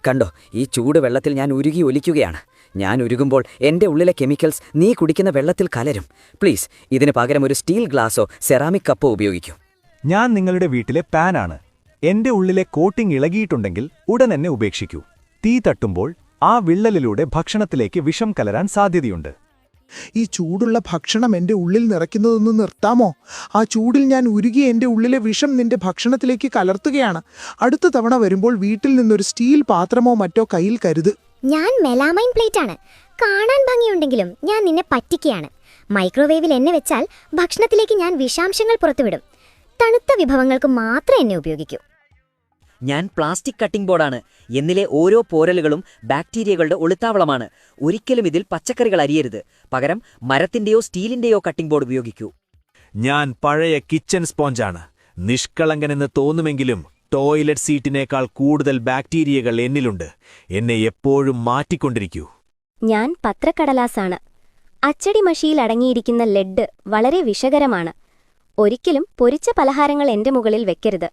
കണ്ടോ, ഈ ചൂടുവെള്ളത്തിൽ ഞാൻ ഉരുകി ഒലിക്കുകയാണ്. ഞാൻ ഉരുകുമ്പോൾ എൻ്റെ ഉള്ളിലെ കെമിക്കൽസ് നീ കുടിക്കുന്ന വെള്ളത്തിൽ കലരും. പ്ലീസ്, ഇതിന് പകരം ഒരു സ്റ്റീൽ ഗ്ലാസോ സെറാമിക് കപ്പോ ഉപയോഗിക്കൂ. ഞാൻ നിങ്ങളുടെ വീട്ടിലെ പാനാണ്. എന്റെ ഉള്ളിലെ കോട്ടിംഗ് ഇളകിയിട്ടുണ്ടെങ്കിൽ ഉടൻ എന്നെ ഉപേക്ഷിക്കൂ. തീ തട്ടുമ്പോൾ ആ വിള്ളലിലൂടെ ഭക്ഷണത്തിലേക്ക് വിഷം കലരാൻ സാധ്യതയുണ്ട്. ഈ ചൂടുള്ള ഭക്ഷണം എൻ്റെ ഉള്ളിൽ നിറയ്ക്കുന്നതൊന്ന് നിർത്താമോ? ആ ചൂടിൽ ഞാൻ ഉരുകി എൻ്റെ ഉള്ളിലെ വിഷം നിന്റെ ഭക്ഷണത്തിലേക്ക് കലർത്തുകയാണ്. അടുത്ത തവണ വരുമ്പോൾ വീട്ടിൽ നിന്നൊരു സ്റ്റീൽ പാത്രമോ മറ്റോ കയ്യിൽ കരുത്. ഞാൻ മെലാമൈൻ പ്ലേറ്റാണ്. കാണാൻ ഭംഗിയുണ്ടെങ്കിലും ഞാൻ നിന്നെ പറ്റിക്കുകയാണ്. മൈക്രോവേവിൽ എന്നെ വെച്ചാൽ ഭക്ഷണത്തിലേക്ക് ഞാൻ വിഷാംശങ്ങൾ പുറത്തുവിടും. തണുത്ത വിഭവങ്ങൾക്ക് മാത്രം എന്നെ ഉപയോഗിക്കൂ. ഞാൻ പ്ലാസ്റ്റിക് കട്ടിംഗ് ബോർഡാണ്. എന്നിലെ ഓരോ പോരലുകളും ബാക്ടീരിയകളുടെ ഒളിത്താവളമാണ്. ഒരിക്കലും ഇതിൽ പച്ചക്കറികൾ അരിയരുത്. പകരം മരത്തിന്റെയോ സ്റ്റീലിന്റെയോ കട്ടിംഗ് ബോർഡ് ഉപയോഗിക്കൂ. ഞാൻ പഴയ കിച്ചൺ സ്പോഞ്ചാണ്. നിഷ്കളങ്കനെന്ന് തോന്നുമെങ്കിലും ടോയ്ലറ്റ് സീറ്റിനേക്കാൾ കൂടുതൽ ബാക്ടീരിയകൾ എന്നിലുണ്ട്. എന്നെ എപ്പോഴും മാറ്റിക്കൊണ്ടിരിക്കൂ. ഞാൻ പത്രക്കടലാസാണ്. അച്ചടി മഷിയിൽ അടങ്ങിയിരിക്കുന്ന ലെഡ് വളരെ വിഷകരമാണ്. ഒരിക്കലും പൊരിച്ച പലഹാരങ്ങൾ എന്റെ മുകളിൽ വെക്കരുത്.